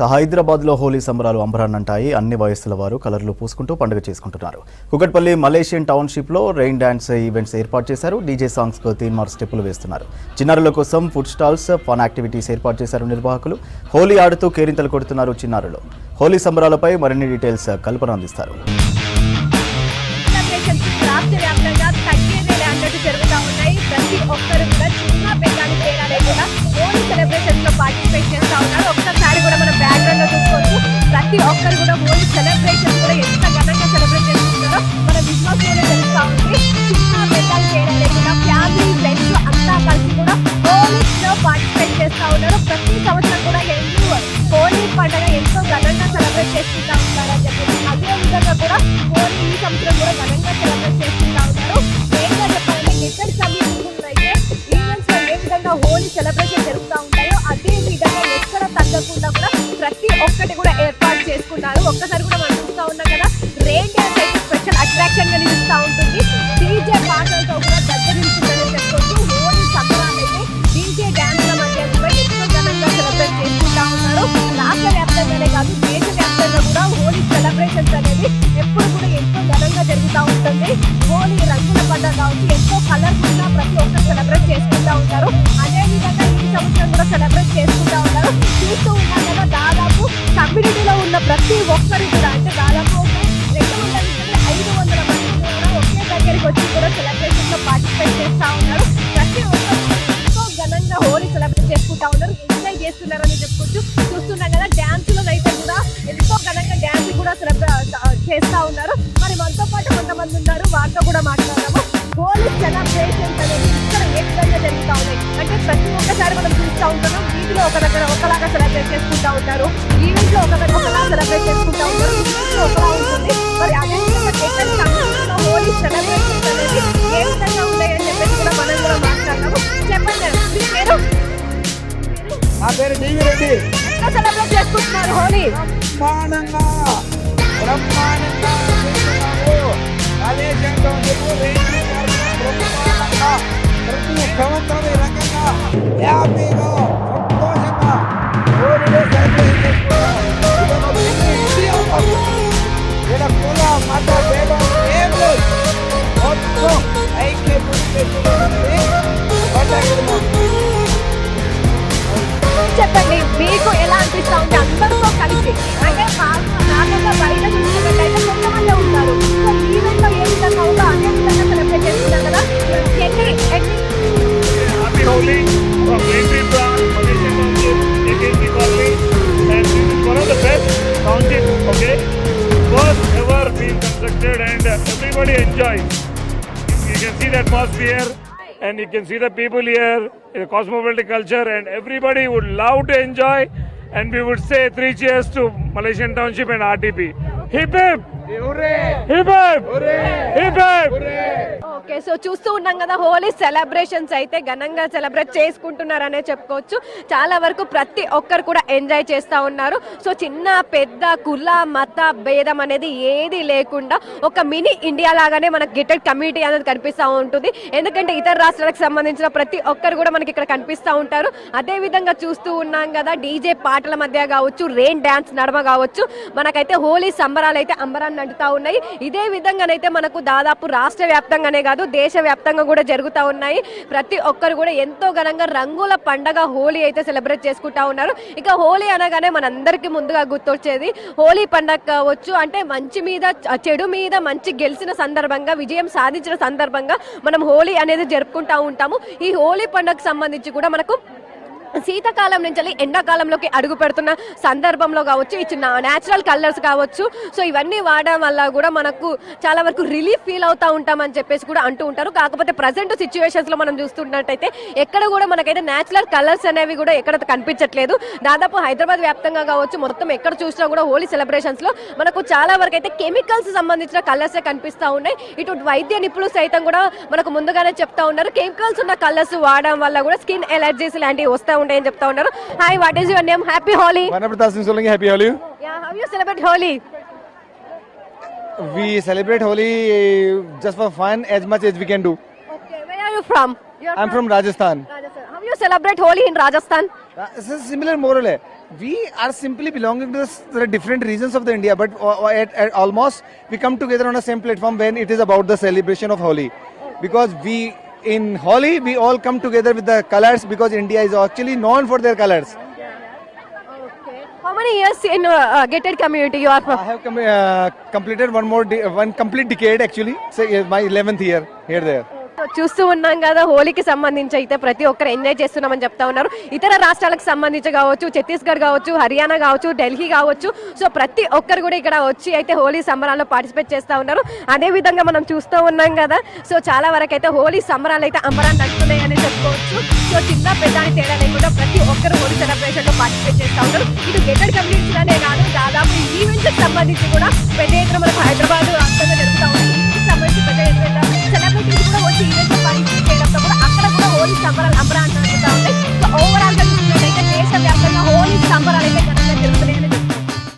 హైదరాబాద్లో హోలీ సంబరాలు అంబరాన్నంటాయి. అన్ని వయస్సుల వారు కలర్లు పూసుకుంటూ పండుగ చేసుకుంటున్నారు. కుకట్పల్లి మలేషియన్ టౌన్షిప్లో రెయిన్ డాన్స్ ఈవెంట్స్ ఏర్పాటు చేశారు. డీజే సాంగ్స్కు తీన్మార్ స్టెప్పులు వేస్తున్నారు. చిన్నారుల కోసం ఫుడ్ స్టాల్స్, ఫన్ యాక్టివిటీస్ ఏర్పాటు చేశారు నిర్వాహకులు. హోలీ ఆడుతూ కేరింతలు కొడుతున్నారు చిన్నారులు. హోలీ సంబరాలపై మరిన్ని డీటెయిల్స్ కల్పన అందిస్తారు. ప్రతి ఒక్కరు కూడా చిన్న పెద్దాన్ని తేడా లేకుండా హోలీ సెలబ్రేషన్స్ లో పార్టిసిపేట్ చేస్తా ఉన్నారు. ఒక్కసారి కూడా మనం బ్యాక్గ్రౌండ్ లో చూసుకోవచ్చు. ప్రతి ఒక్కరు కూడా హోలీ సెలబ్రేషన్ కూడా ఎంత ఘనంగా సెలబ్రేట్ చేస్తున్నారో మన విజువల్స్ లోనే తెలుస్తా ఉంది. చిన్న పెద్దాన్ని తేడా లేకుండా ఫ్యామిలీ ఫ్రెండ్స్ అంతా కలిసి కూడా హోలీలో పార్టిసిపేట్ చేస్తా ఉన్నారు. ప్రతి సంవత్సరం కూడా హోలీ పండుగ ఎంతో ఘనంగా సెలబ్రేట్ చేసుకుంటా ఉంటారని చెప్పి అదే విధంగా కూడా హోలీ ఈ సంవత్సరం కూడా ఘనంగా సెలబ్రేట్ చేసుకుంటా ఉన్నారు. మెయిన్గా చెప్పాలంటే ఎక్కడ హోలీ సెలబ్రేషన్ జరుగుతూ ఉంటాయో అదే విధంగా ఎక్కడ తగ్గకుండా కూడా ప్రతి ఒక్కటి కూడా ఏర్పాటు చేసుకున్నారు. ఒక్కసారి కూడా మనం చూస్తూ ఉన్నాం కదా, రెయిన్ డాన్స్ అయితే స్పెషల్ అట్రాక్షన్ గా నిలుస్తూ ఉంటుంది. డీజే పాటలతో కూడా దగ్గరించిందని చెప్పుకోవచ్చు. హోలీ సంబరాలు అయితే డీజే డాన్స్ల మధ్య కూడా ఎంతో ఘనంగా సెలబ్రేట్ చేసుకుంటా ఉన్నారు. రాష్ట్ర వ్యాప్తంగానే కాదు, దేశ వ్యాప్తంగా కూడా హోలీ సెలబ్రేషన్స్ అనేది ఎప్పుడు కూడా ఎంతో ఘనంగా జరుగుతూ ఉంటుంది. హోలీ రంగుల పండుగ కావచ్చు, ఎంతో కలర్ఫుల్ గా ప్రతి ఒక్కరు సెలబ్రేట్ చేసుకుంటా ఉంటారు. అదే విధంగా ఈ సంవత్సరం కూడా సెలబ్రేట్ చేసుకుంటా ఉన్నారు. చూస్తూ ఉన్నాం కదా, దాదాపు కమ్యూనిటీలో ఉన్న ప్రతి ఒక్కరు కూడా అంటే దాదాపు 200-500 మంది కూడా ఒకే దగ్గరికి వచ్చి కూడా సెలబ్రేషన్ లో పార్టిసిపేట్ చేస్తా ఉన్నారు. ప్రతి ఒక్కరు ఎంతో ఘనంగా హోలీ సెలబ్రేట్ చేసుకుంటా ఉన్నారు. ఎంజాయ్ చేస్తున్నారని చెప్పుకోవచ్చు. చూస్తున్నాం కదా, డ్యాన్సులో అయితే కూడా ఎంతో ఘనంగా డ్యాన్స్ కూడా సెలబ్రేట్ చేస్తా ఉన్నారు. మరి మనతో పాటు కొంతమంది ఉన్నారు, వారితో కూడా మాట్లాడదాము. హోలీ సెలబ్రేషన్స్ అనేది ఇక్కడ ఏ విధంగా జరుగుతూ ఉన్నాయి అంటే ప్రతి ఒక్కసారి మనం చూస్తూ ఉంటాము. వీధిలో ఒక దగ్గర ఒకలాగా సెలబ్రేట్ చేసుకుంటూ ఉంటారు, ఈవెంట్లో ఒక దగ్గర ఒకలా సెలబ్రేట్ చేసుకుంటూ ఉంటారు, ఈవెంట్లో ఒకలా ఉంటుంది. మరి అదే విధంగా హోలీ సెలబ్రేషన్స్ అనేది ఏ విధంగా ఉన్నాయని చెప్పేసి కూడా మనం కూడా మాట్లాడతాము. చెప్పండి, మీ పేరు? నా పేరు డివి రెడ్డి. ఎట్లా సెలబ్రేట్ చేసుకుంటున్నారు హోలీ? బ్రహ్మాండంగా ప్రతి సంవత్సరం ఈ రకంగా హ్యాపీగా సంతోషంగా హోలీడే సెలబ్రేట్ చేసుకుంటాం. ఇక్కడ కుల మత భేదం ఏం లేదు, మొత్తం ఐక్య చెప్పండి, మీకు ఎలా అనిపిస్తా ఉంటే అందరితో కలిసి అంటే నార్మల్గా బయట చూసినట్టయితే కొంతమంది ఉంటారు. సో ఈవెంట్లో ఏ విధంగా ఉందో అదే విధంగా సెలబ్రేట్ చేస్తున్నారు కదా. Happy Holi from Greentree Branch, Malaysian Township, Indian Republic, and this is one of the best townships, okay? First ever being constructed and everybody enjoys. You can see the atmosphere and you can see the people here, the cosmopolitan culture, and everybody would love to enjoy, and we would say 3 cheers to Malaysian Township and RTP. Hip hip! Hip hip! Hip hip! Okay, so చూస్తూ ఉన్నాం కదా, Holi celebrations అయితే ఘనంగా celebrate చేసుకుంటున్నారనే చెప్పుకోవచ్చు. చాలా వరకు ప్రతి ఒక్కరు కూడా ఎంజాయ్ చేస్తూ ఉన్నారు. సో చిన్న పెద్ద కుల మత భేదం అనేది ఏది లేకుండా ఒక మినీ ఇండియా లాగానే మనకు గెటెడ్ కమ్యూనిటీ అనేది కనిపిస్తూ ఉంటుంది. ఎందుకంటే ఇతర రాష్ట్రాలకు సంబంధించిన ప్రతి ఒక్కరు కూడా మనకి ఇక్కడ కనిపిస్తూ ఉంటారు. అదే విధంగా చూస్తూ ఉన్నాం కదా, డీజే పాటల మధ్య కావచ్చు, రెయిన్ డాన్స్ నడమ కావచ్చు, మనకైతే హోలీ సంబరాలు అయితే అంబరాన్ని నడుతూ ఉన్నాయి. ఇదే విధంగానైతే మనకు దాదాపు రాష్ట్ర వ్యాప్తంగానే కాదు, దేశ వ్యాప్తంగా కూడా జరుగుతూ ఉన్నాయి. ప్రతి ఒక్కరు కూడా ఎంతో ఘనంగా రంగుల పండగ హోలీ అయితే సెలబ్రేట్ చేసుకుంటా ఉన్నారు. ఇక హోలీ అనగానే మనందరికీ ముందుగా గుర్తొచ్చేది హోలీ పండగ కావచ్చు. అంటే మంచి మీద చెడు మీద మంచి గెలిచిన సందర్భంగా, విజయం సాధించిన సందర్భంగా మనం హోలీ అనేది జరుపుకుంటా ఉంటాము. ఈ హోలీ పండగకు సంబంధించి కూడా మనకు శీతాకాలం నుంచి ఎండాకాలంలోకి అడుగు పెడుతున్న సందర్భంలో కావచ్చు, ఈ చిన్న న్యాచురల్ కలర్స్ కావచ్చు, సో ఇవన్నీ వాడడం వల్ల కూడా మనకు చాలా వరకు రిలీఫ్ ఫీల్ అవుతూ ఉంటామని చెప్పేసి కూడా అంటూ ఉంటారు. కాకపోతే ప్రజెంట్ సిచ్యువేషన్స్లో మనం చూస్తున్నట్టయితే ఎక్కడ కూడా మనకైతే న్యాచురల్ కలర్స్ అనేవి కూడా ఎక్కడ కనిపించట్లేదు. దాదాపు హైదరాబాద్ వ్యాప్తంగా కావచ్చు, మొత్తం ఎక్కడ చూసినా కూడా హోలీ సెలబ్రేషన్స్లో మనకు చాలా వరకు అయితే కెమికల్స్ సంబంధించిన కలర్సే కనిపిస్తూ ఉన్నాయి. ఇటు వైద్య నిపుణులు సైతం కూడా మనకు ముందుగానే చెప్తా ఉన్నారు, కెమికల్స్ ఉన్న కలర్స్ వాడడం వల్ల కూడా స్కిన్ ఎలర్జీస్ లాంటివి వస్తూ ఉంటాయని చెప్తా ఉన్నారు. Hi, what is your name? Happy Holi. Happy Holi. How you celebrate Holi? We celebrate Holi just for fun as much as we can do. Okay, where are you from? I'm from Rajasthan. Rajasthan. How you celebrate Holi in Rajasthan? It's a similar more or less. We are simply belonging to the different regions of the India, but at almost we come together on the same platform when it is about the celebration of Holi. Because in Holi, we all come together with the colors because India is actually known for their colors. How many years in gated community you are from? I have completed one complete decade actually. So my 11th year here there. So చూస్తూ ఉన్నాం కదా, హోలీకి సంబంధించి అయితే ప్రతి ఒక్కరు enjoy చేస్తున్నామని చెప్తా ఉన్నారు. ఇతర రాష్ట్రాలకు సంబంధించి కావచ్చు, ఛత్తీస్గఢ్ కావచ్చు, హర్యానా కావచ్చు, ఢిల్లీ కావచ్చు, సో ప్రతి ఒక్కరు కూడా ఇక్కడ వచ్చి అయితే హోలీ సంబరాల్లో పార్టిసిపేట్ చేస్తూ ఉన్నారు. అదే విధంగా మనం చూస్తూ ఉన్నాం కదా, సో చాలా వరకు అయితే హోలీ సంబరాలు అయితే అంబరాన్ని నడుస్తున్నాయి అని చెప్పుకోవచ్చు. సో చిన్న పెద్ద అని తేడా లేకుండా ప్రతి ఒక్కరు హోలీ సెలబ్రేషన్ లో పార్టిసిపేట్ చేస్తూ ఉన్నారు. ఇది గెటెడ్ కమ్యూనిటీస్ అనే కాదు, దాదాపు ఈవెంట్స్ సంబంధించి కూడా పెద్ద ఎత్తున మనకు హైదరాబాద్